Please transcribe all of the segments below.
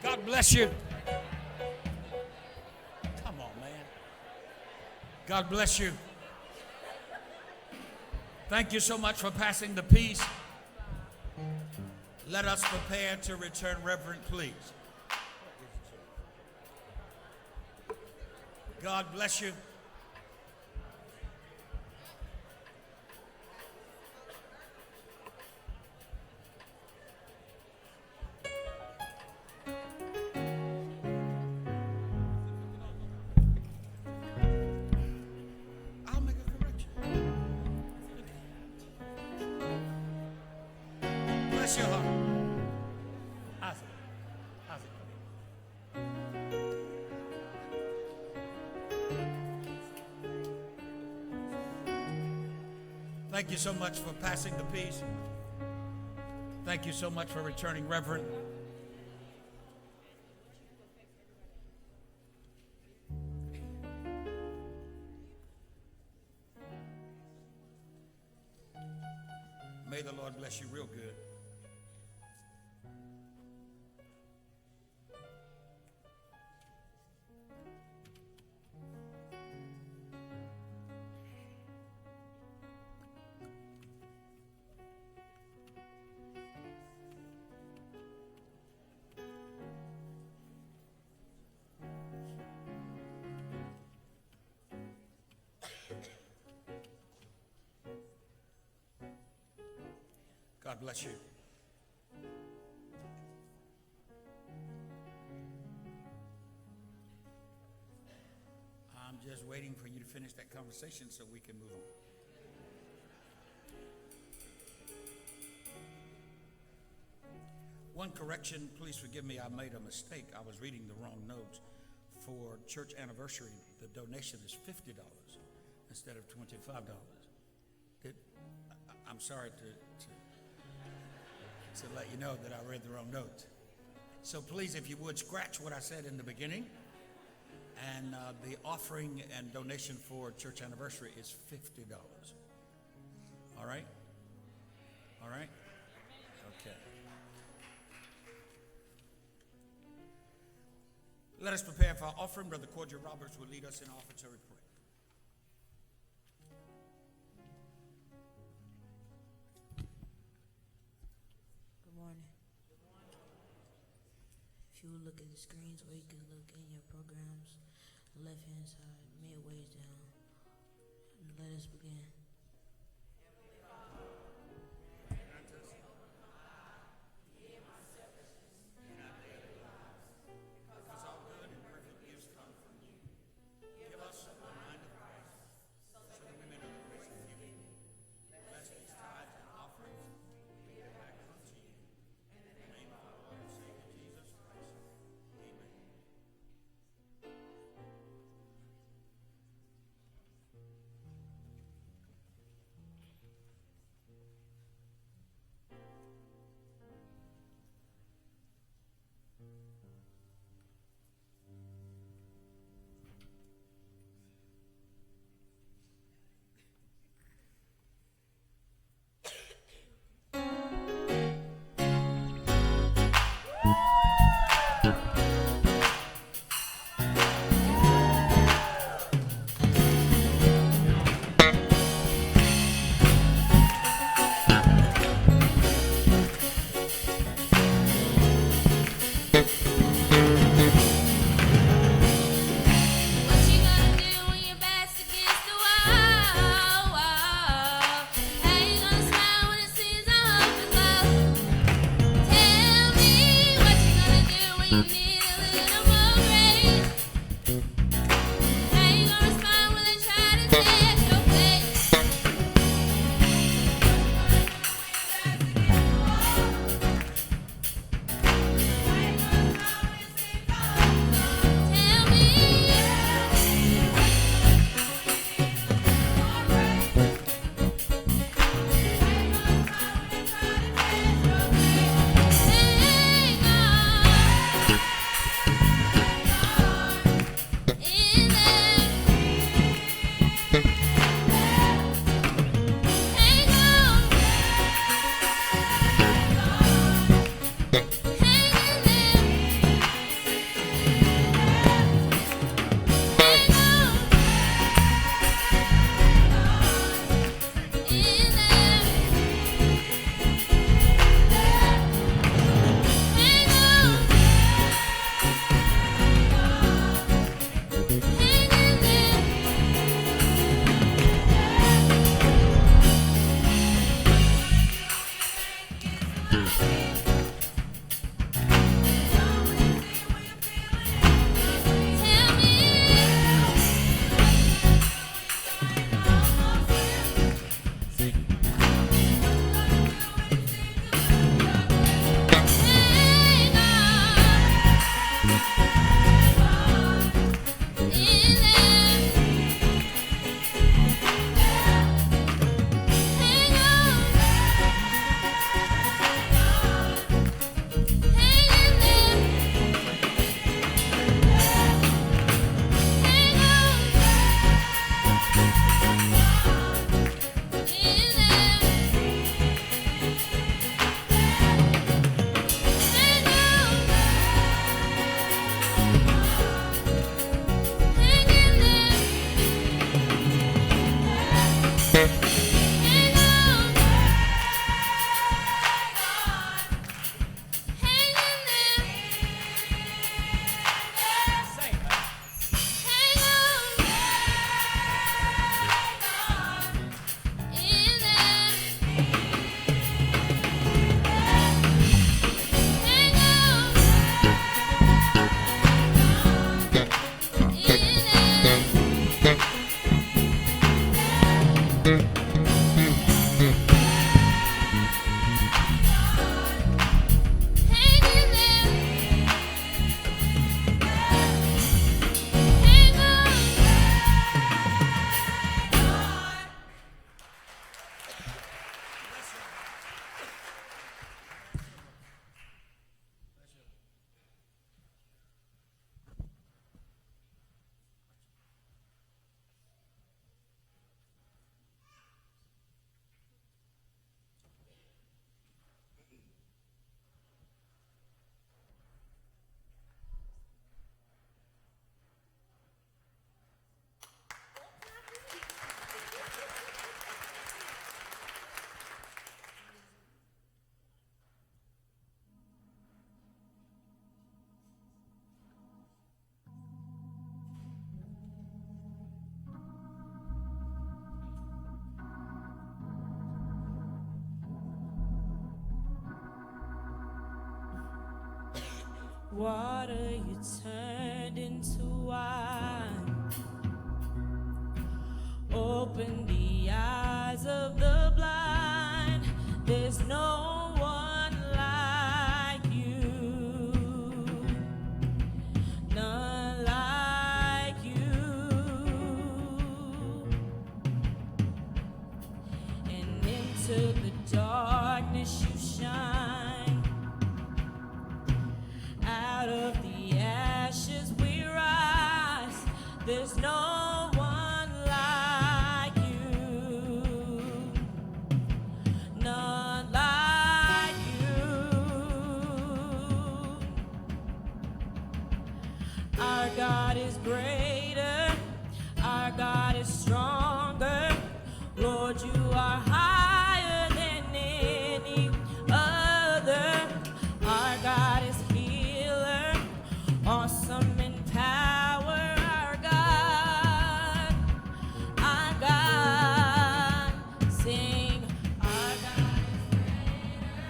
God bless you. Come on, man. God bless you. Thank you so much for passing the peace. Let us prepare to return, Reverend, please. God bless you. I'll make a correction. Bless your heart. Isaac. Thank you so much for passing the peace. Thank you so much for returning, Reverend. May the Lord bless you real good. God bless you. I'm just waiting for you to finish that conversation so we can move on. One correction, please forgive me, I made a mistake. I was reading the wrong notes. For church anniversary, the donation is $50 instead of $25. I'm sorry to let you know that I read the wrong notes. So please, if you would, scratch what I said in the beginning. And the offering and donation for church anniversary is $50. All right? All right? Okay. Let us prepare for our offering. Brother Cordial Roberts will lead us in offertory prayer. If you would look at the screens, or you can look in your programs, left hand side, midways down. Let us begin. water you turned into wine. Open the eyes of the blind. There's no one like you. None like you. And into the darkness you shine. Out of the ashes we rise. There's no one like you. None like you. Our God is greater. Our God is stronger. Lord, you are higher than any other. Our God is healer, awesome in power. Our God, sing. Our God is greater.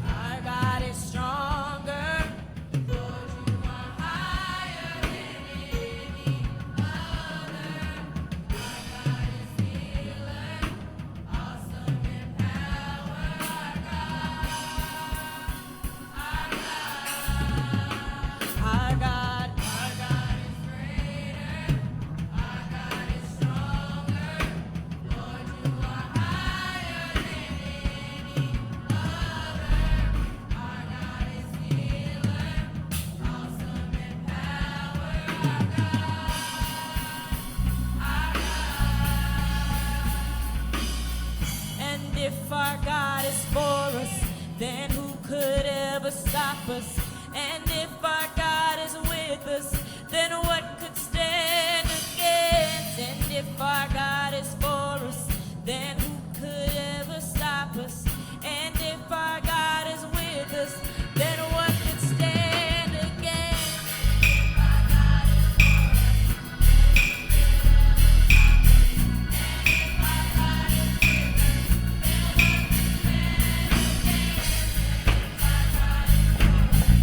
Our God is stronger. Lord, you are higher than any other. Our God is healer, awesome in power. Our God is greater. Our God is stronger. Lord, you are higher than any other. Our God is healer, awesome in power. And if our God is for us, then who could ever stop us? And if our God is with us, then what could stand against? And if our God is for us, then who could ever stop us? And if our God is with us, then what could stand against? If our God is for us, and if our God is with us, then what could stand against? If our God is for us,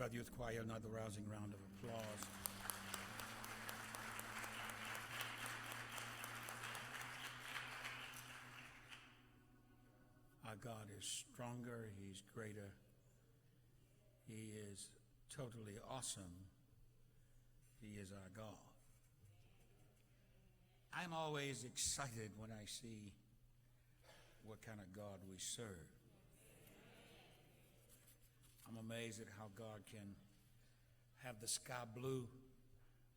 Give our youth choir another rousing round of applause. Our God is stronger, He's greater, He is totally awesome, He is our God. I'm always excited when I see what kind of God we serve. I'm amazed at how God can have the sky blue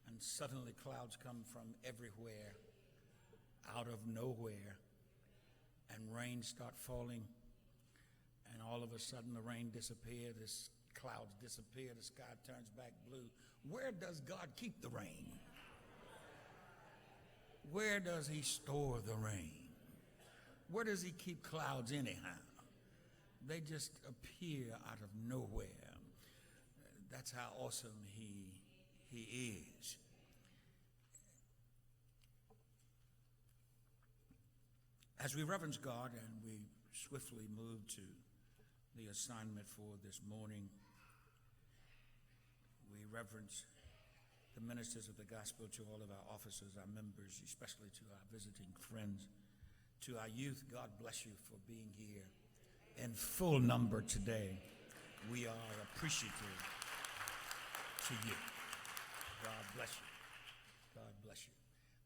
and suddenly clouds come from everywhere, out of nowhere, and rain start falling, and all of a sudden the rain disappears, the clouds disappear, the sky turns back blue. Where does God keep the rain? Where does He store the rain? Where does He keep clouds anyhow? They just appear out of nowhere. That's how awesome He is. As we reverence God and we swiftly move to the assignment for this morning, we reverence the ministers of the gospel, to all of our officers, our members, especially to our visiting friends, to our youth. God bless you for being here in full number today. We are appreciative to you. God bless you. God bless you.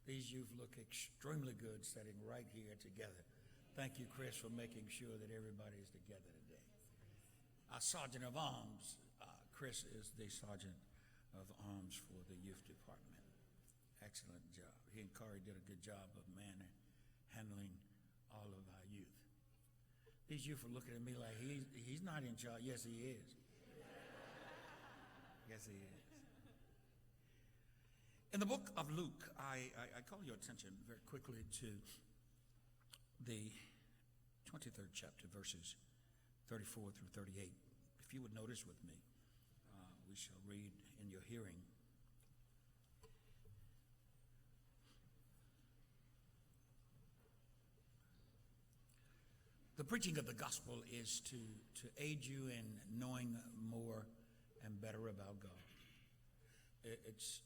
These youth look extremely good sitting right here together. Thank you, Chris, for making sure that everybody is together today. Our Sergeant of Arms, Chris is the Sergeant of Arms for the youth department. Excellent job. He and Corey did a good job of handling all of our youth. These youth are looking at me like he's not in charge. Yes, he is. Yes, he is. In the book of Luke, I call your attention very quickly to the 23rd chapter, verses 34 through 38. If you would notice with me, we shall read in your hearing. The preaching of the gospel is to aid you in knowing more and better about God. It's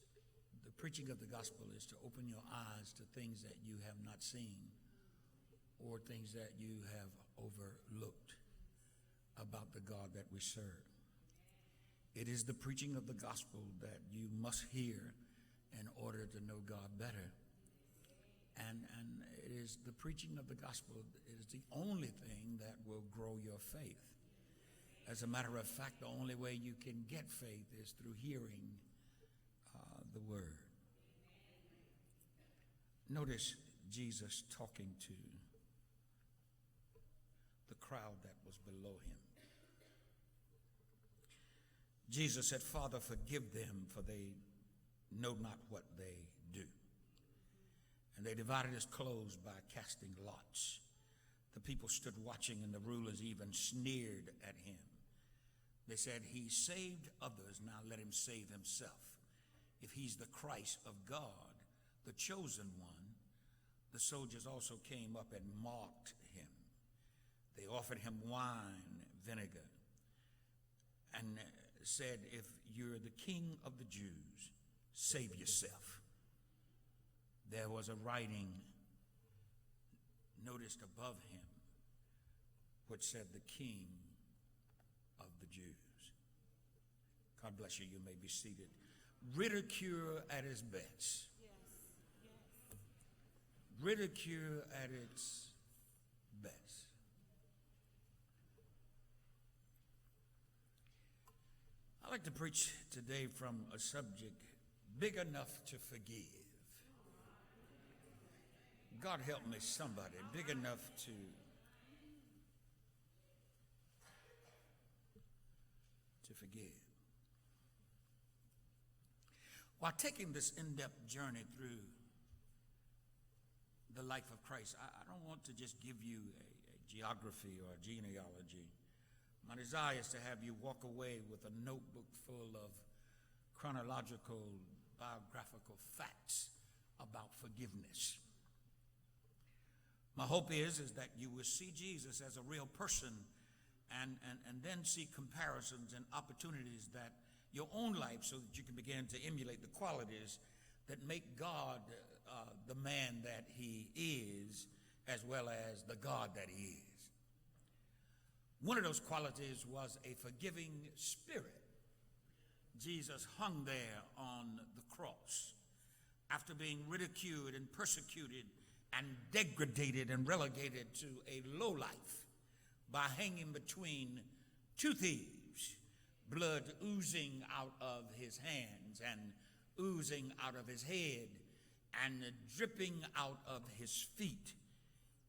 the preaching of the gospel is to open your eyes to things that you have not seen or things that you have overlooked about the God that we serve. It is the preaching of the gospel that you must hear in order to know God better. And it is the preaching of the gospel, it is the only thing that will grow your faith. As a matter of fact, the only way you can get faith is through hearing the word. Notice Jesus talking to the crowd that was below him. Jesus said, "Father, forgive them, for they know not what they do." And they divided his clothes by casting lots. The people stood watching, and the rulers even sneered at him. They said, "He saved others, now let him save himself. If he's the Christ of God, the chosen one." The soldiers also came up and mocked him. They offered him wine, vinegar, and said, "If you're the king of the Jews, save yourself." There was a writing noticed above him which said, "The King of the Jews." God bless you. You may be seated. Ridicule at its best. Ridicule at its best. I'd like to preach today from a subject big enough to forgive. God help me, somebody. Big enough to forgive. While taking this in-depth journey through the life of Christ, I don't want to just give you a geography or a genealogy. My desire is to have you walk away with a notebook full of chronological, biographical facts about forgiveness. My hope is that you will see Jesus as a real person and then see comparisons and opportunities that your own life so that you can begin to emulate the qualities that make God the man that he is, as well as the God that he is. One of those qualities was a forgiving spirit. Jesus hung there on the cross after being ridiculed and persecuted and degraded and relegated to a low life by hanging between two thieves, blood oozing out of his hands and oozing out of his head and dripping out of his feet.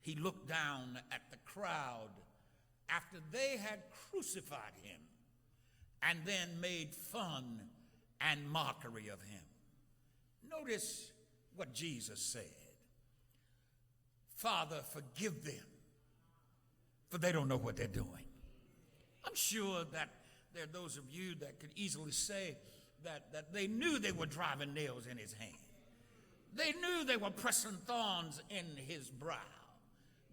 He looked down at the crowd after they had crucified him and then made fun and mockery of him. Notice what Jesus said. Father, forgive them, for they don't know what they're doing. I'm sure that there are those of you that could easily say that they knew they were driving nails in his hand. They knew they were pressing thorns in his brow.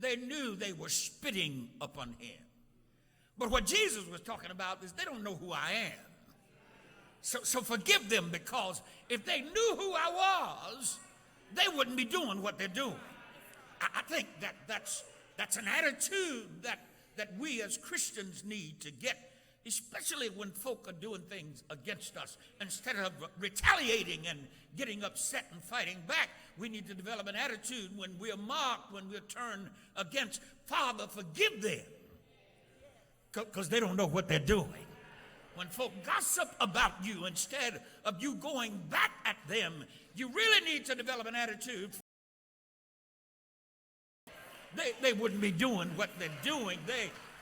They knew they were spitting upon him. But what Jesus was talking about is they don't know who I am. So forgive them, because if they knew who I was, they wouldn't be doing what they're doing. I think that's an attitude that we as Christians need to get, especially when folk are doing things against us. Instead of retaliating and getting upset and fighting back, we need to develop an attitude when we're mocked, when we're turned against. Father, forgive them, because they don't know what they're doing. When folk gossip about you, instead of you going back at them, you really need to develop an attitude. They wouldn't be doing what they're doing.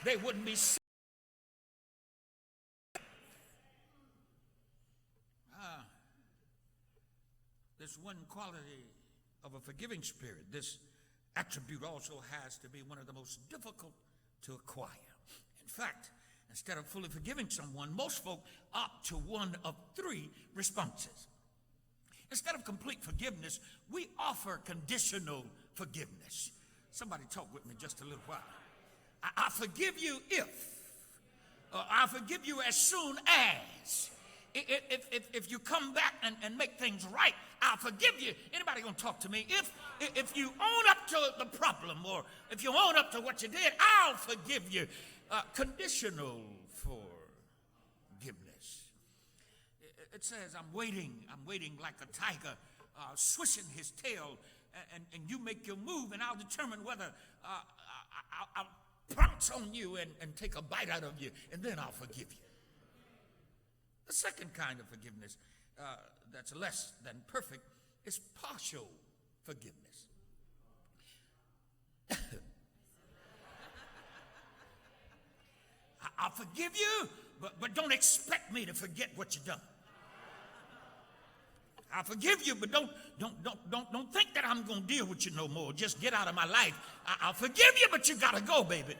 They wouldn't be. This one quality of a forgiving spirit, this attribute also has to be one of the most difficult to acquire. In fact, instead of fully forgiving someone, most folk opt to one of three responses. Instead of complete forgiveness, we offer conditional forgiveness. Somebody talk with me just a little while. I forgive you if, I forgive you as soon as. If you come back and make things right, I'll forgive you. Anybody gonna talk to me? If you own up to the problem, or if you own up to what you did, I'll forgive you. Conditional forgiveness. It says, I'm waiting like a tiger, swishing his tail, and you make your move, and I'll determine whether I'll pounce on you and take a bite out of you, and then I'll forgive you. The second kind of forgiveness that's less than perfect is partial forgiveness. I'll forgive you, but don't expect me to forget what you've done. I'll forgive you, but don't think that I'm going to deal with you no more. Just get out of my life. I'll forgive you, but you got to go, baby.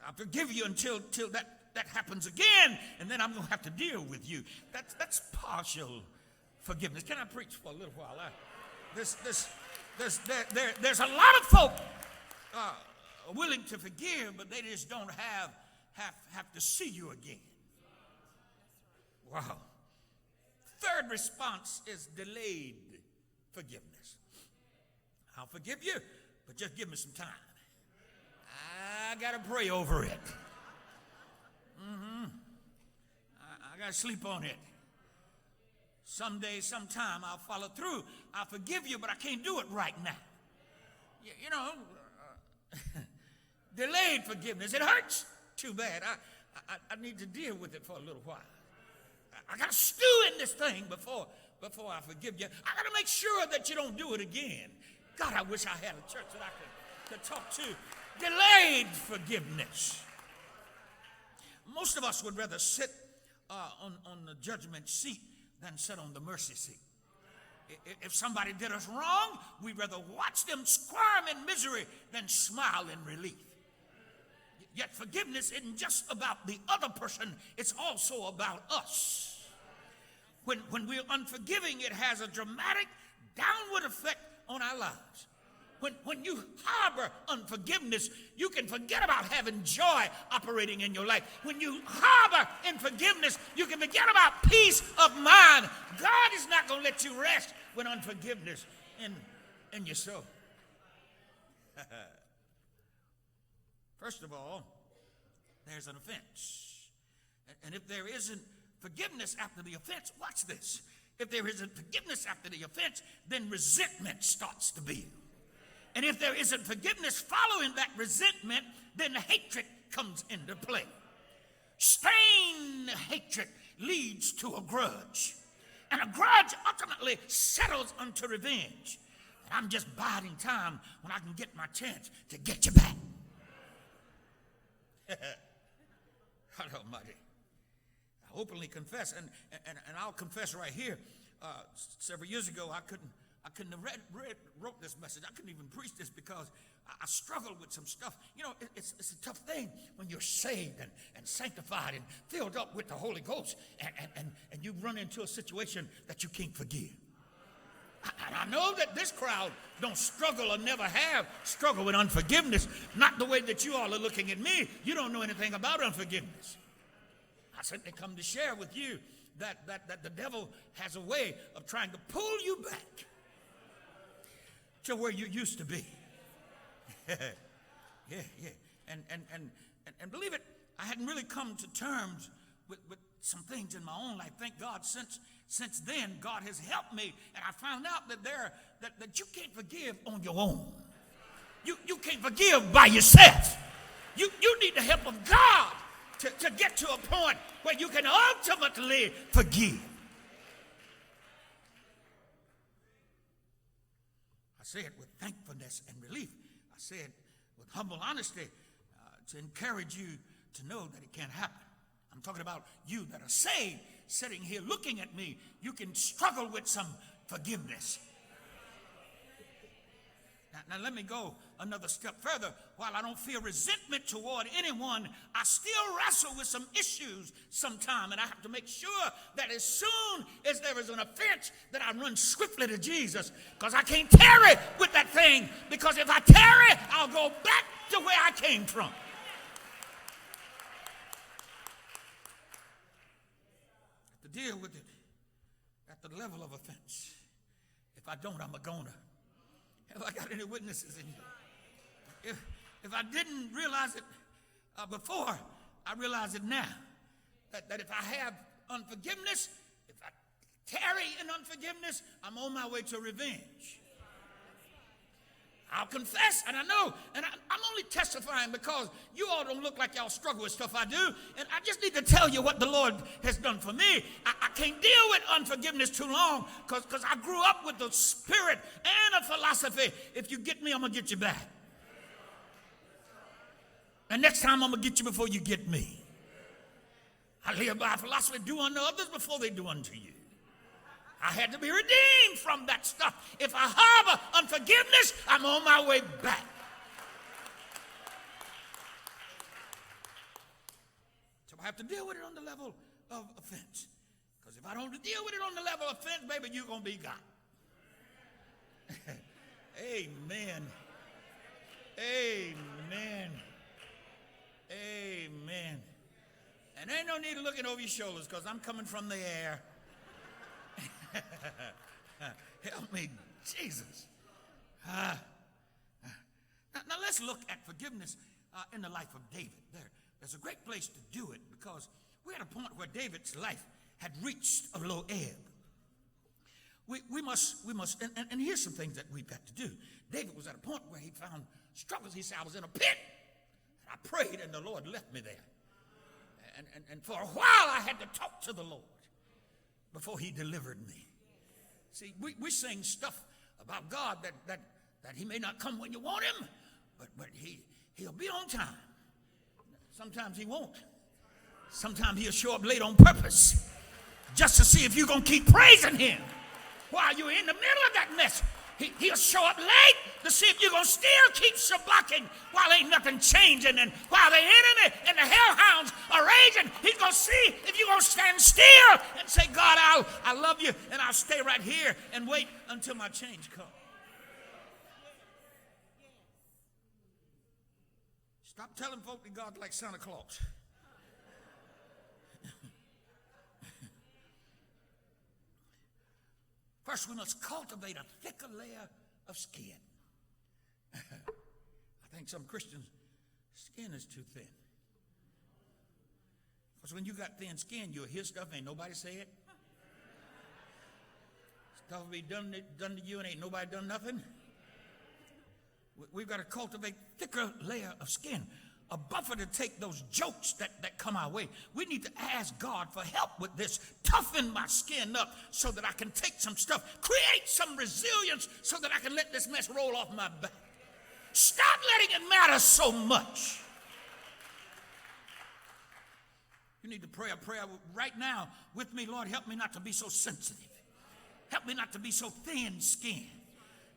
I'll forgive you until that happens again, and then I'm going to have to deal with you. That's partial forgiveness. Can I preach for a little while? There's a lot of folk willing to forgive, but they just don't have to see you again. Wow. Third response is delayed forgiveness. I'll forgive you, but just give me some time. I got to pray over it. I got to sleep on it. Someday, sometime, I'll follow through. I'll forgive you, but I can't do it right now. You know, delayed forgiveness. It hurts too bad. I need to deal with it for a little while. I got to stew in this thing before I forgive you. I got to make sure that you don't do it again. God, I wish I had a church that I could talk to. Delayed forgiveness. Most of us would rather sit on the judgment seat than sit on the mercy seat. If somebody did us wrong, we'd rather watch them squirm in misery than smile in relief. Yet forgiveness isn't just about the other person, it's also about us. When we're unforgiving, it has a dramatic downward effect on our lives. When you harbor unforgiveness, you can forget about having joy operating in your life. When you harbor unforgiveness, you can forget about peace of mind. God is not going to let you rest with unforgiveness in your soul. First of all, there's an offense. And if there isn't forgiveness after the offense, watch this. If there isn't forgiveness after the offense, then resentment starts to build. And if there isn't forgiveness following that resentment, then hatred comes into play. Stained hatred leads to a grudge. And a grudge ultimately settles unto revenge. And I'm just biding time when I can get my chance to get you back. God Almighty. I openly confess, and I'll confess right here. Several years ago, I couldn't have wrote this message. I couldn't even preach this because I struggled with some stuff. You know, it's a tough thing when you're saved and sanctified and filled up with the Holy Ghost, and you run into a situation that you can't forgive. And I know that this crowd don't struggle or never have struggled with unforgiveness, not the way that you all are looking at me. You don't know anything about unforgiveness. I simply come to share with you that the devil has a way of trying to pull you back to where you used to be. Yeah. And believe it, I hadn't really come to terms with some things in my own life. Thank God since then, God has helped me, and I found out that you can't forgive on your own. You can't forgive by yourself. You need the help of God to get to a point where you can ultimately forgive. I say it with thankfulness and relief. I say it with humble honesty to encourage you to know that it can't happen. I'm talking about you that are saved, sitting here looking at me. You can struggle with some forgiveness. Now let me go another step further. While I don't feel resentment toward anyone, I still wrestle with some issues sometime, and I have to make sure that as soon as there is an offense that I run swiftly to Jesus, because I can't tarry with that thing, because if I tarry, I'll go back to where I came from. To deal with it at the level of offense. If I don't, I'm a goner. Have I got any witnesses in here? If I didn't realize it before, I realize it now. That if I have unforgiveness, if I tarry in unforgiveness, I'm on my way to revenge. I'll confess, and I know, and I'm only testifying because you all don't look like y'all struggle with stuff I do, and I just need to tell you what the Lord has done for me. I can't deal with unforgiveness too long because I grew up with the spirit and a philosophy. If you get me, I'm going to get you back. And next time, I'm going to get you before you get me. I live by a philosophy, do unto others before they do unto you. I had to be redeemed from that stuff. If I harbor unforgiveness, I'm on my way back. So I have to deal with it on the level of offense. Because if I don't deal with it on the level of offense, baby, you're going to be gone. Amen. Amen. Amen. And ain't no need of looking over your shoulders because I'm coming from the air. Help me, Jesus. Now let's look at forgiveness in the life of David. There's a great place to do it because we're at a point where David's life had reached a low ebb. We must, and here's some things that we've got to do. David was at a point where he found struggles. He said, I was in a pit, and I prayed, and the Lord left me there. And for a while, I had to talk to the Lord before he delivered me. See, we sing stuff about God that he may not come when you want him, but he'll be on time. Sometimes he won't. Sometimes he'll show up late on purpose just to see if you're going to keep praising him while you're in the middle of that mess. He'll show up late to see if you're going to still keep shabbacking while ain't nothing changing. And while the enemy and the hellhounds are raging, he's going to see if you're going to stand still and say, God, I love you, and I'll stay right here and wait until my change comes. Stop telling folk that God's like Santa Claus. First, we must cultivate a thicker layer of skin. I think some Christians' skin is too thin. Because when you got thin skin, you'll hear stuff, ain't nobody say it. Stuff will be done to you and ain't nobody done nothing. We've got to cultivate thicker layer of skin, a buffer to take those jokes that come our way. We need to ask God for help with this. Toughen my skin up so that I can take some stuff. Create some resilience so that I can let this mess roll off my back. Stop letting it matter so much. You need to pray a prayer right now with me. Lord, help me not to be so sensitive. Help me not to be so thin-skinned.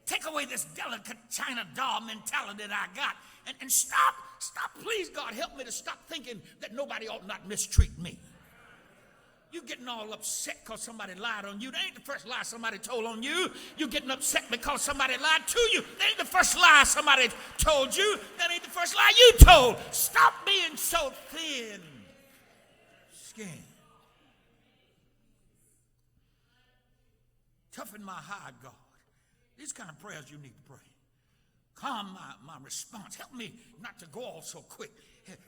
Take away this delicate China doll mentality that I got. And stop, please, God, help me to stop thinking that nobody ought not mistreat me. You getting all upset because somebody lied on you. That ain't the first lie somebody told on you. You getting upset because somebody lied to you. That ain't the first lie somebody told you. That ain't the first lie you told. Stop being so thin-skinned. Toughen my hide, God. These kind of prayers you need to pray. Calm my response. Help me not to go all so quick.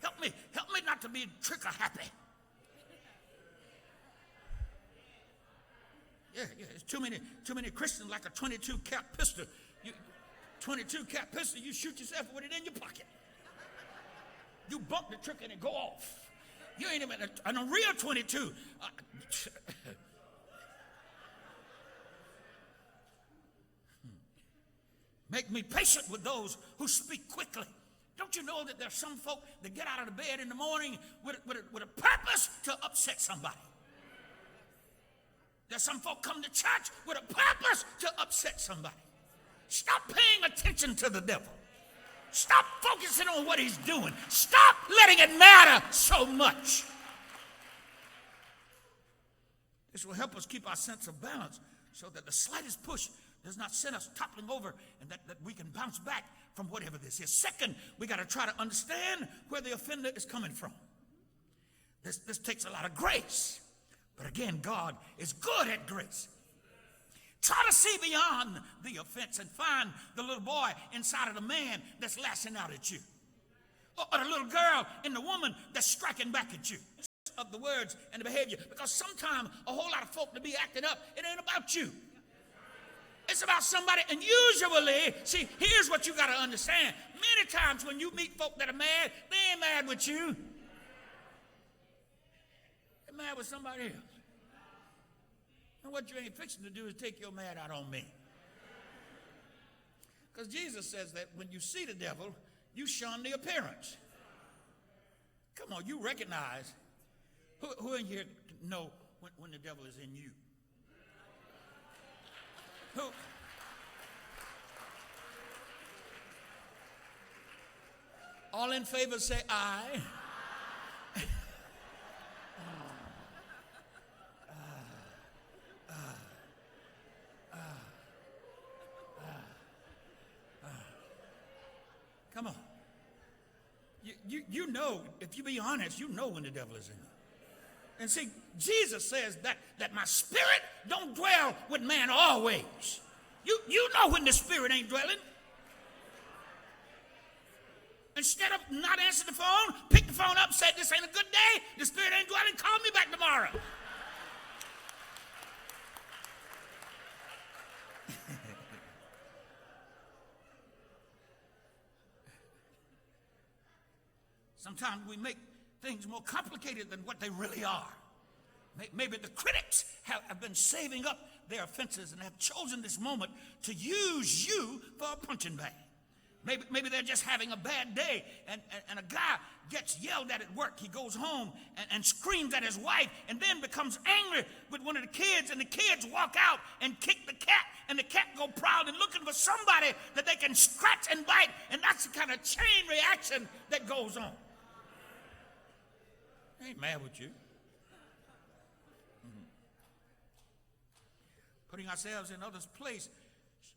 Help me not to be trigger happy. Yeah, it's too many Christians like a 22 cap pistol. 22 cap pistol, you shoot yourself with it in your pocket. You bump the trigger and it go off. You ain't even a real 22. Make me patient with those who speak quickly. Don't you know that there's some folk that get out of the bed in the morning with a purpose to upset somebody? There's some folk come to church with a purpose to upset somebody. Stop paying attention to the devil. Stop focusing on what he's doing. Stop letting it matter so much. This will help us keep our sense of balance so that the slightest push does not send us toppling over, and that we can bounce back from whatever this is. Second, we got to try to understand where the offender is coming from. This takes a lot of grace. But again, God is good at grace. Try to see beyond the offense and find the little boy inside of the man that's lashing out at you. Or the little girl in the woman that's striking back at you. Of the words and the behavior. Because sometimes a whole lot of folk to be acting up, it ain't about you. It's about somebody, and usually, see, here's what you got to understand. Many times when you meet folk that are mad, they ain't mad with you. They're mad with somebody else. And what you ain't fixing to do is take your mad out on me. Because Jesus says that when you see the devil, you shun the appearance. Come on, you recognize. Who in here know when the devil is in you? Who? All in favor say aye. Come on. You know, if you be honest, you know when the devil is in you. And see, Jesus says that my spirit don't dwell with man always. You know when the spirit ain't dwelling. Instead of not answering the phone, pick the phone up, say, this ain't a good day, the spirit ain't dwelling, call me back tomorrow. Sometimes we make things more complicated than what they really are. Maybe the critics have been saving up their offenses and have chosen this moment to use you for a punching bag. Maybe they're just having a bad day, and a guy gets yelled at work. He goes home and screams at his wife and then becomes angry with one of the kids, and the kids walk out and kick the cat, and the cat go prowling looking for somebody that they can scratch and bite, and that's the kind of chain reaction that goes on. I ain't mad with you. Putting ourselves in others' place,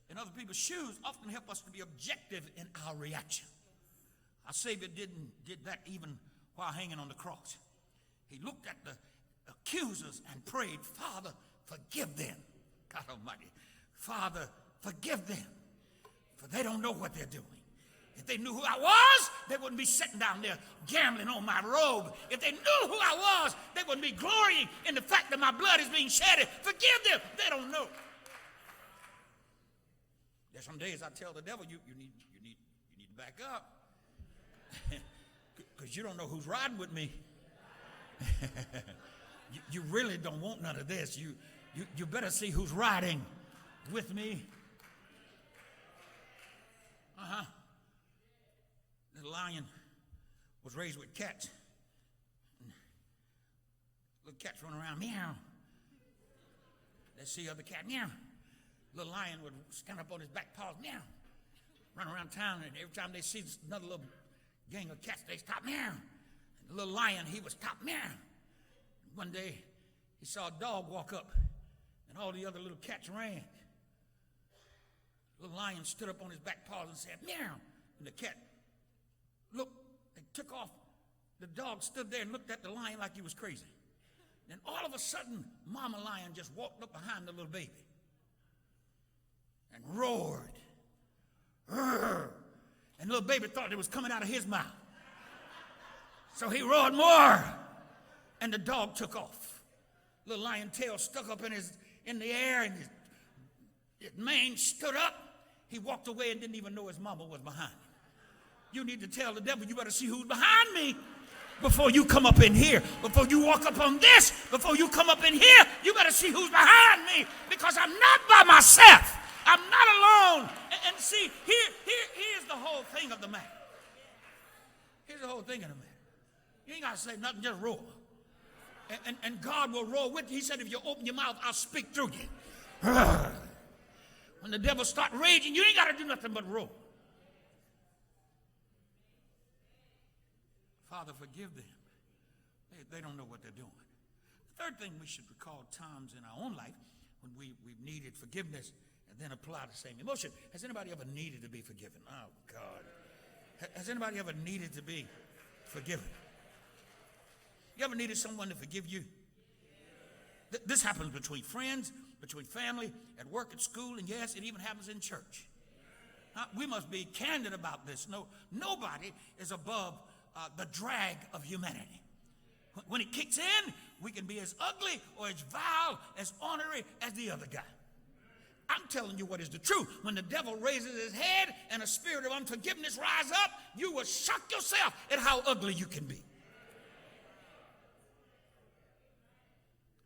in other people's shoes, often help us to be objective in our reaction. Our Savior did that even while hanging on the cross. He looked at the accusers and prayed, Father, forgive them. God Almighty. Father, forgive them, for they don't know what they're doing. If they knew who I was, they wouldn't be sitting down there gambling on my robe. If they knew who I was, they wouldn't be glorying in the fact that my blood is being shed. Forgive them. They don't know. There's some days I tell the devil, you need to back up. Because you don't know who's riding with me. you really don't want none of this. You better see who's riding with me. The lion was raised with cats. Little cats run around, meow. They see other cat, meow. Little lion would stand up on his back paws, meow. Run around town, and every time they see another little gang of cats, they stop, meow. And the little lion, he would stop, meow. One day, he saw a dog walk up, and all the other little cats ran. The little lion stood up on his back paws and said, meow. And the cat looked, they took off. The dog stood there and looked at the lion like he was crazy. Then all of a sudden, Mama Lion just walked up behind the little baby and roared. Urgh. And the little baby thought it was coming out of his mouth. So he roared more, and the dog took off. Little lion tail stuck up in the air, and his mane stood up. He walked away and didn't even know his mama was behind him. You need to tell the devil, you better see who's behind me before you come up in here. Before you walk up on this, before you come up in here, you better see who's behind me, because I'm not by myself. I'm not alone. And see, here's the whole thing of the matter. Here's the whole thing of the matter. You ain't got to say nothing, just roar. And God will roar with you. He said, if you open your mouth, I'll speak through you. When the devil start raging, you ain't got to do nothing but roar. Father, forgive them. They don't know what they're doing. The third thing, we should recall times in our own life when we've needed forgiveness and then apply the same emotion. Has anybody ever needed to be forgiven? Oh, God. Has anybody ever needed to be forgiven? You ever needed someone to forgive you? This happens between friends, between family, at work, at school, and yes, it even happens in church. We must be candid about this. Nobody is above the drag of humanity. When it kicks in, we can be as ugly or as vile, as ornery as the other guy. I'm telling you what is the truth. When the devil raises his head and a spirit of unforgiveness rise up, you will shock yourself at how ugly you can be.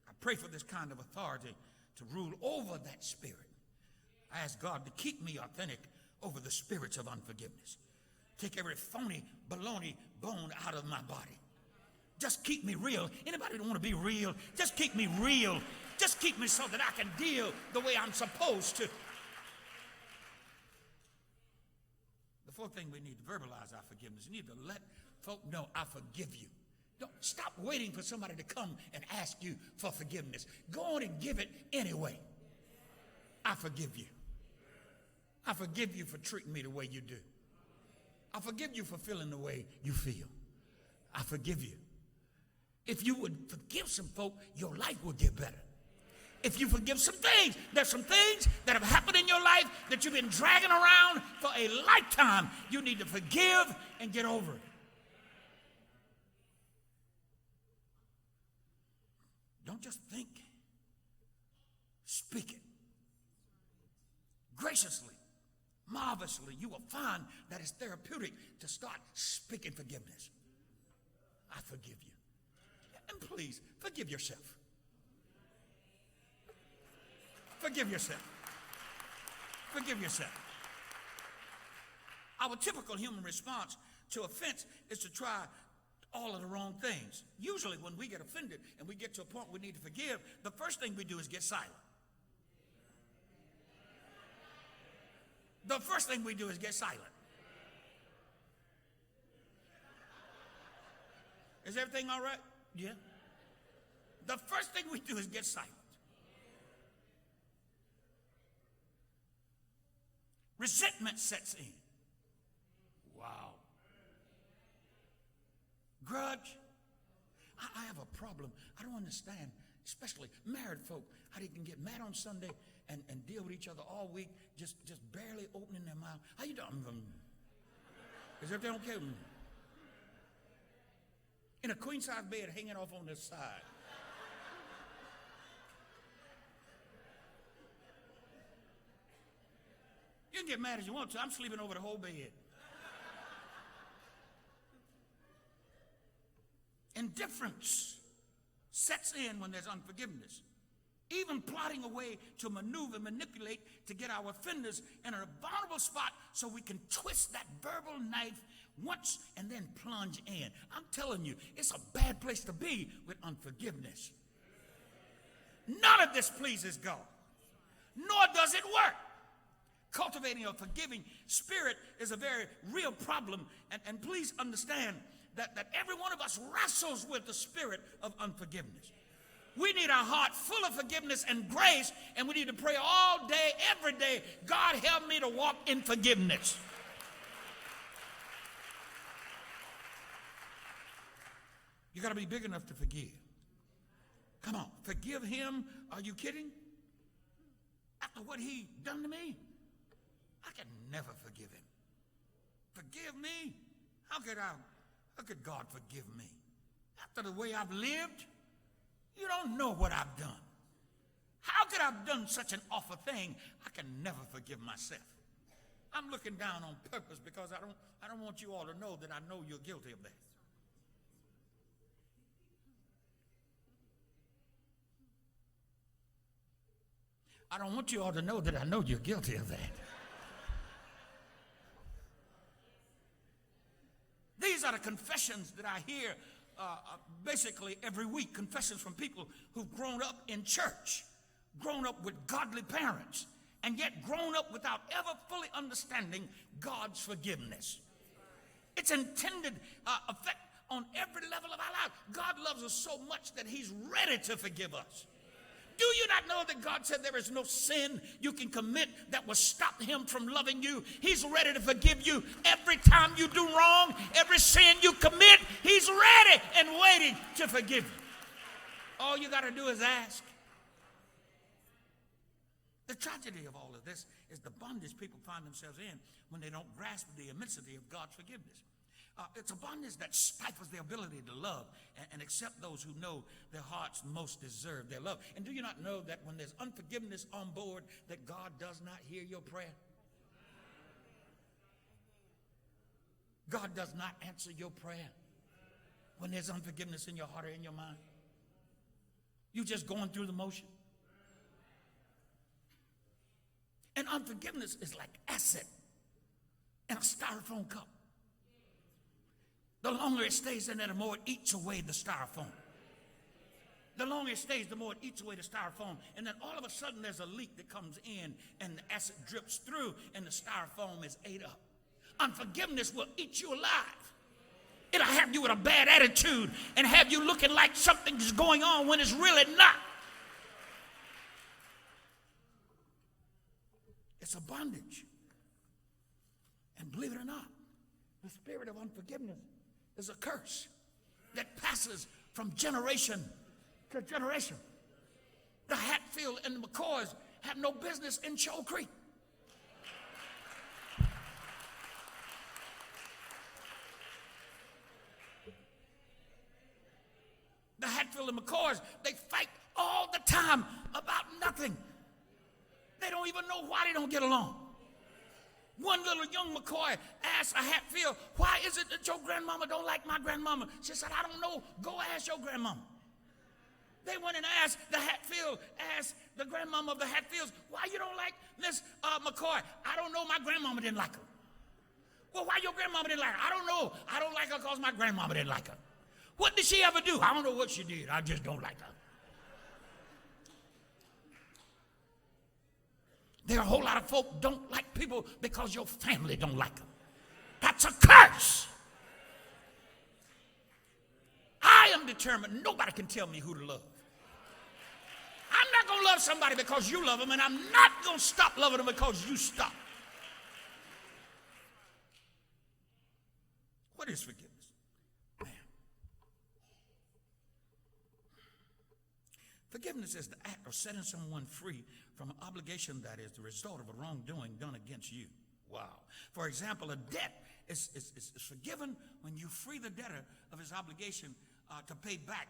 I pray for this kind of authority to rule over that spirit. I ask God to keep me authentic over the spirits of unforgiveness. Take every phony, baloney bone out of my body. Just keep me real. Anybody don't want to be real? Just keep me real. Just keep me so that I can deal the way I'm supposed to. The fourth thing, we need to verbalize our forgiveness. We need to let folk know, I forgive you. Don't stop waiting for somebody to come and ask you for forgiveness. Go on and give it anyway. I forgive you. I forgive you for treating me the way you do. I forgive you for feeling the way you feel. I forgive you. If you would forgive some folk, your life will get better. If you forgive some things, there's some things that have happened in your life that you've been dragging around for a lifetime. You need to forgive and get over it. Don't just think. Speak it. Graciously, marvelously, you will find that it's therapeutic to start speaking forgiveness. I forgive you. And please, forgive yourself. Forgive yourself. Forgive yourself. Our typical human response to offense is to try all of the wrong things. Usually when we get offended and we get to a point we need to forgive, the first thing we do is get silent. The first thing we do is get silent. Is everything all right? Yeah. The first thing we do is get silent. Resentment sets in. Wow. grudge. I have a problem. I don't understand, especially married folk, how they can get mad on Sunday and deal with each other all week, just barely opening their mouth. How you doing? As if they don't care. In a queen-size bed hanging off on this side. You can get mad as you want to. I'm sleeping over the whole bed. Indifference sets in when there's unforgiveness. Even plotting a way to maneuver, manipulate to get our offenders in a vulnerable spot so we can twist that verbal knife once and then plunge in. I'm telling you, it's a bad place to be with unforgiveness. None of this pleases God, nor does it work. Cultivating a forgiving spirit is a very real problem, and please understand that every one of us wrestles with the spirit of unforgiveness. We need our heart full of forgiveness and grace, and we need to pray all day, every day, God help me to walk in forgiveness. You got to be big enough to forgive. Come on, forgive him. Are you kidding? After what he done to me, I can never forgive him. Forgive me? How could God forgive me? After the way I've lived, you don't know what I've done. How could I have done such an awful thing? I can never forgive myself. I'm looking down on purpose because I don't want you all to know that I know you're guilty of that. I don't want you all to know that I know you're guilty of that. These are the confessions that I hear basically every week. Confessions from people who've grown up in church, grown up with godly parents, and yet grown up without ever fully understanding God's forgiveness. It's intended effect on every level of our life. God loves us so much that he's ready to forgive us. Do you not know that God said there is no sin you can commit that will stop him from loving you? He's ready to forgive you every time you do wrong, every sin you commit. He's ready and waiting to forgive you. All you got to do is ask. The tragedy of all of this is the bondage people find themselves in when they don't grasp the immensity of God's forgiveness. It's a bondage that stifles their ability to love and accept those who know their hearts most deserve their love. And do you not know that when there's unforgiveness on board, that God does not hear your prayer? God does not answer your prayer when there's unforgiveness in your heart or in your mind. You're just going through the motion. And unforgiveness is like acid in a styrofoam cup. The longer it stays in there, the more it eats away the styrofoam. The longer it stays, the more it eats away the styrofoam. And then all of a sudden, there's a leak that comes in, and the acid drips through, and the styrofoam is ate up. Unforgiveness will eat you alive. It'll have you with a bad attitude and have you looking like something's going on when it's really not. It's a bondage. And believe it or not, the spirit of unforgiveness is a curse that passes from generation to generation. The Hatfield and the McCoys have no business in Shoal Creek. The Hatfield and McCoys, they fight all the time about nothing. They don't even know why they don't get along. One little young McCoy asked a Hatfield, why is it that your grandmama don't like my grandmama? She said, I don't know. Go ask your grandmama. They went and asked the Hatfield, asked the grandmama of the Hatfields, why you don't like Miss McCoy? I don't know. My grandmama didn't like her. Well, why your grandmama didn't like her? I don't know. I don't like her because my grandmama didn't like her. What did she ever do? I don't know what she did. I just don't like her. There are a whole lot of folk don't like people because your family don't like them. That's a curse. I am determined nobody can tell me who to love. I'm not going to love somebody because you love them, and I'm not going to stop loving them because you stop. What is forgiveness? Man, Forgiveness is the act of setting someone free from an obligation that is the result of a wrongdoing done against you. Wow. For example, a debt is forgiven when you free the debtor of his obligation to pay back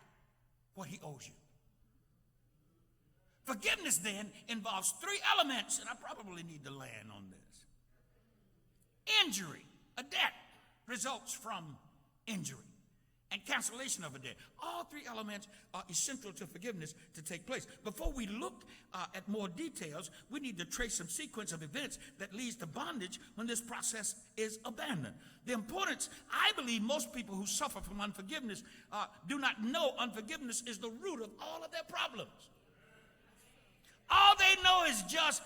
what he owes you. Forgiveness then involves three elements, and I probably need to land on this. Injury, a debt, results from injury, and cancellation of a debt. All three elements are essential to forgiveness to take place. Before we look at more details, we need to trace some sequence of events that leads to bondage when this process is abandoned. The importance, I believe most people who suffer from unforgiveness do not know unforgiveness is the root of all of their problems. All they know is just,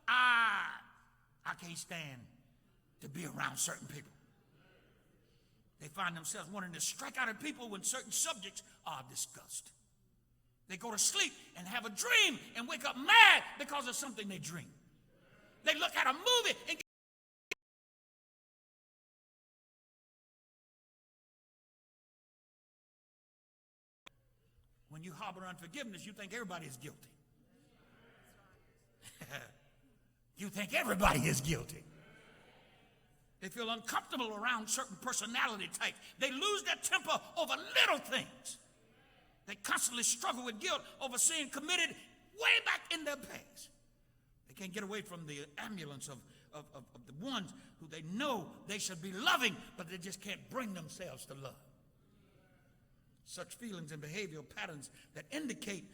I can't stand to be around certain people. They find themselves wanting to strike out at people when certain subjects are discussed. They go to sleep and have a dream and wake up mad because of something they dreamed. They look at a movie and when you harbor unforgiveness, you think everybody is guilty. You think everybody is guilty. They feel uncomfortable around certain personality types. They lose their temper over little things. They constantly struggle with guilt over sin committed way back in their past. They can't get away from the ambulance of the ones who they know they should be loving, but they just can't bring themselves to love. Such feelings and behavioral patterns that indicate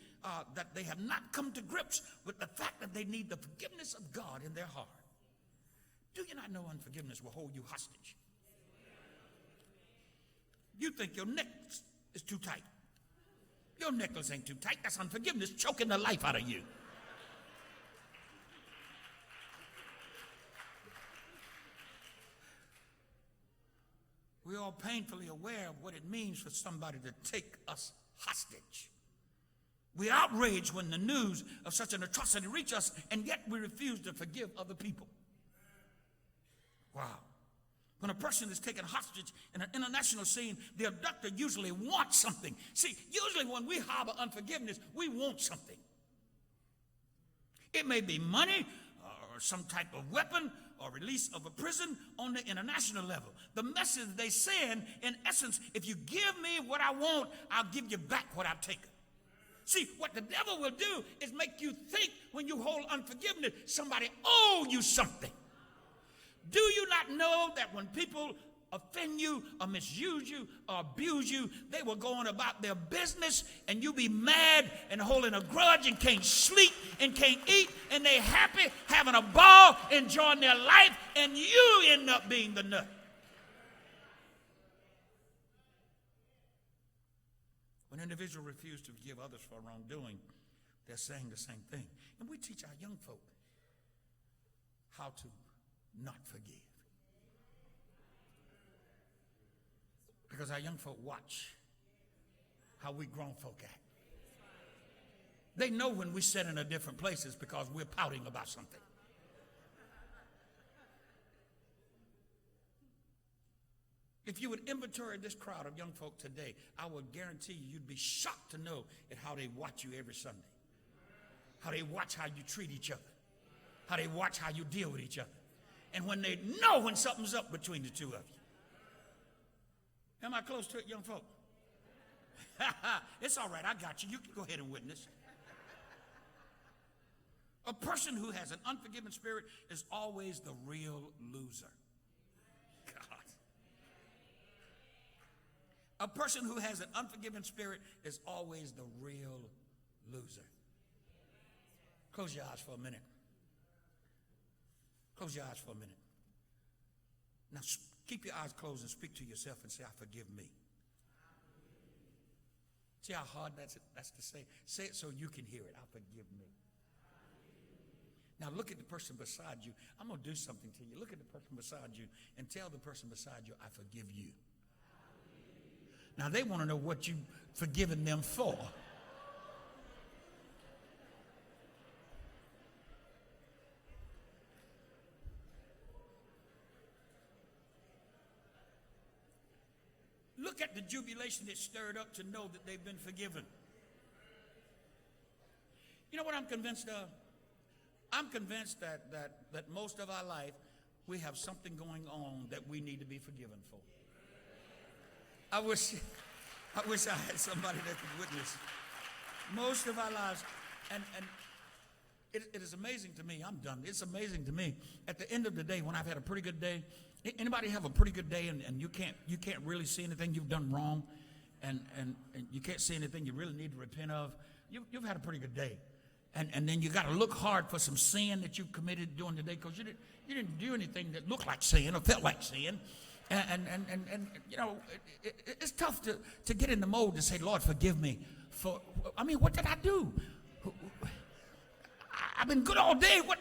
that they have not come to grips with the fact that they need the forgiveness of God in their heart. Do you not know unforgiveness will hold you hostage? You think your necklace is too tight. Your necklace ain't too tight. That's unforgiveness choking the life out of you. We're all painfully aware of what it means for somebody to take us hostage. We're outraged when the news of such an atrocity reaches us, and yet we refuse to forgive other people. Wow. When a person is taken hostage in an international scene, the abductor usually wants something. See, usually when we harbor unforgiveness, we want something. It may be money or some type of weapon or release of a prison on the international level. The message they send, in essence, if you give me what I want, I'll give you back what I've taken. See, what the devil will do is make you think when you hold unforgiveness, somebody owes you something. Do you not know that when people offend you or misuse you or abuse you, they will go on about their business and you be mad and holding a grudge and can't sleep and can't eat, and they happy, having a ball, enjoying their life, and you end up being the nut. When individuals refuse to forgive others for wrongdoing, they're saying the same thing. And we teach our young folk how to not forgive. Because our young folk watch how we grown folk act. They know when we sit in a different places because we're pouting about something. If you would inventory this crowd of young folk today, I would guarantee you'd be shocked to know at how they watch you every Sunday. How they watch how you treat each other. How they watch how you deal with each other. And when they know when something's up between the two of you. Am I close to it, young folk? It's all right, I got you. You can go ahead and witness. A person who has an unforgiving spirit is always the real loser. God. A person who has an unforgiving spirit is always the real loser. Close your eyes for a minute. Close your eyes for a minute. Now keep your eyes closed and speak to yourself and say, I forgive me. See how hard that's to say? Say it so you can hear it. I forgive me. Now look at the person beside you. I'm going to do something to you. Look at the person beside you and tell the person beside you, I forgive you. Now they want to know what you've forgiven them for. Look at the jubilation that's stirred up to know that they've been forgiven. You know what I'm convinced of? I'm convinced that most of our life, we have something going on that we need to be forgiven for. I wish I had somebody that could witness most of our lives. And it is amazing to me. I'm done. It's amazing to me. At the end of the day, when I've had a pretty good day, anybody have a pretty good day and you can't really see anything you've done wrong, and you can't see anything you really need to repent of, you've had a pretty good day. And then you got to look hard for some sin that you committed during the day, because you didn't do anything that looked like sin or felt like sin. And you know, it's tough to get in the mode to say, Lord, forgive me. What did I do? I've been good all day. What?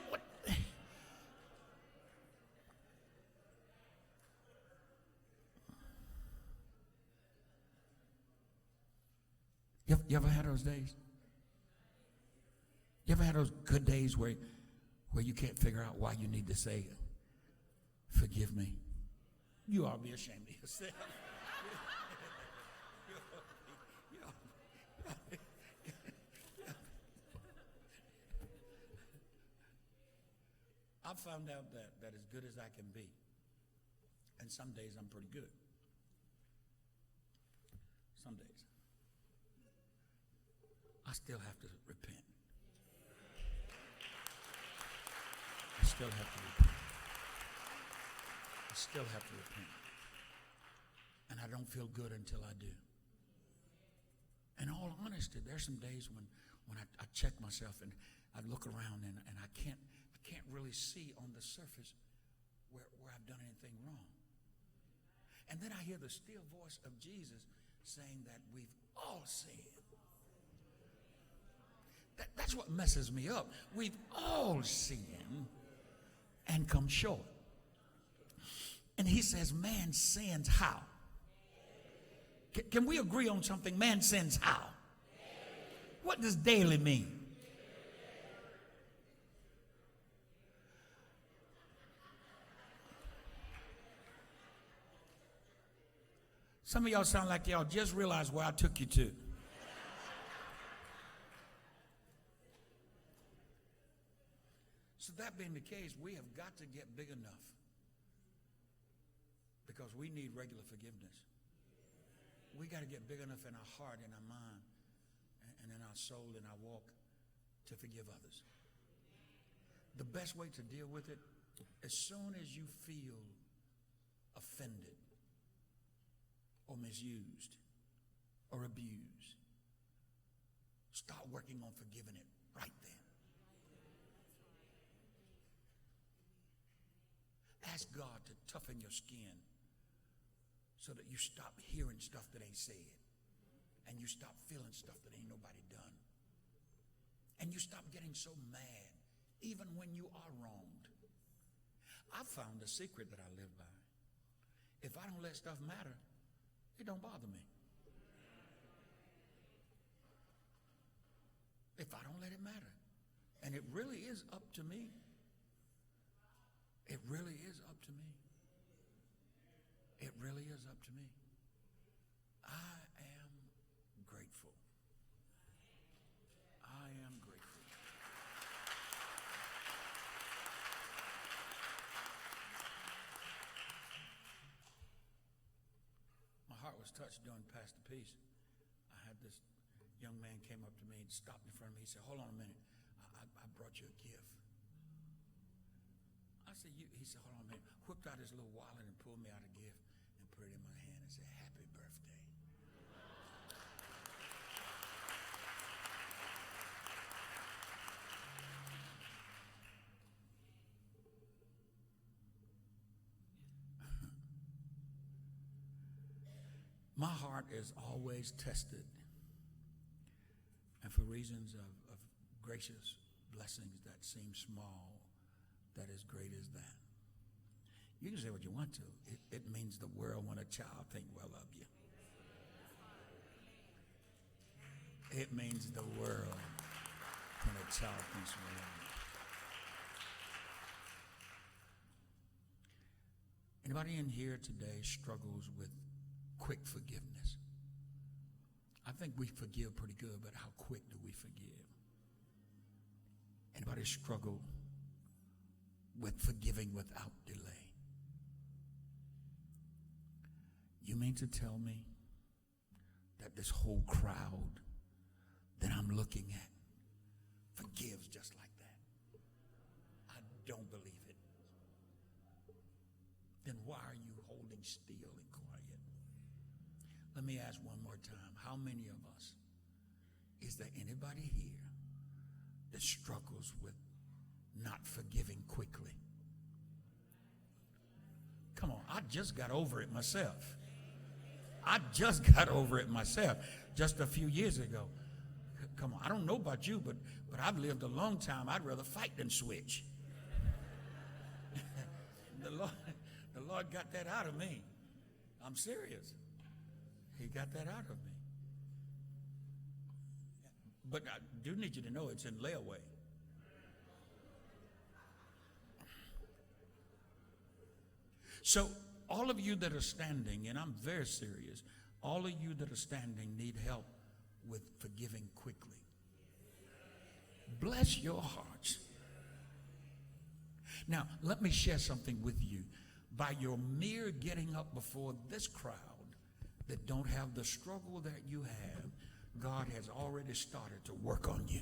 You ever had those days? You ever had those good days where you can't figure out why you need to say, forgive me? You ought to be ashamed of yourself. I've found out that as good as I can be, and some days I'm pretty good. Some days I still have to repent. I still have to repent. I still have to repent. And I don't feel good until I do. In all honesty, there's some days when I check myself and I look around and I can't really see on the surface where I've done anything wrong. And then I hear the still voice of Jesus saying that we've all sinned. That's what messes me up. We've all sinned and come short. And he says, man sins how? Can we agree on something? Man sins how? What does daily mean? Some of y'all sound like y'all just realized where I took you to. So that being the case, we have got to get big enough, because we need regular forgiveness. We got to get big enough in our heart, in our mind, and in our soul, in our walk, to forgive others. The best way to deal with it, as soon as you feel offended or misused or abused, start working on forgiving it right then. Ask God to toughen your skin so that you stop hearing stuff that ain't said, and you stop feeling stuff that ain't nobody done, and you stop getting so mad even when you are wronged. I found a secret that I live by. If I don't let stuff matter, it don't bother me. If I don't let it matter. And it really is up to me. It really is up to me. It really is up to me. I am grateful. I am grateful. My heart was touched during Pastor Peace. I had this young man came up to me and stopped in front of me. He said, hold on a minute. I brought you a gift. I said, he said, hold on a minute. Whipped out his little wallet and pulled me out a gift and put it in my hand and said, happy birthday. My heart is always tested, and for reasons of gracious blessings that seem small, that is great as that. You can say what you want to. It means the world when a child think well of you. It means the world when a child thinks well of you. Anybody in here today struggles with quick forgiveness? I think we forgive pretty good, but how quick do we forgive? Anybody struggle with forgiving without delay? You mean to tell me that this whole crowd that I'm looking at forgives just like that? I don't believe it. Then why are you holding still and quiet? Let me ask one more time. How many of us, is there anybody here that struggles with not forgiving quickly? Come on, I just got over it myself. I just got over it myself just a few years ago. Come on, I don't know about you, but I've lived a long time. I'd rather fight than switch. The Lord got that out of me. I'm serious. He got that out of me. But I do need you to know it's in layaway. So all of you that are standing, and I'm very serious, all of you that are standing need help with forgiving quickly. Bless your hearts. Now, let me share something with you. By your mere getting up before this crowd that don't have the struggle that you have, God has already started to work on you.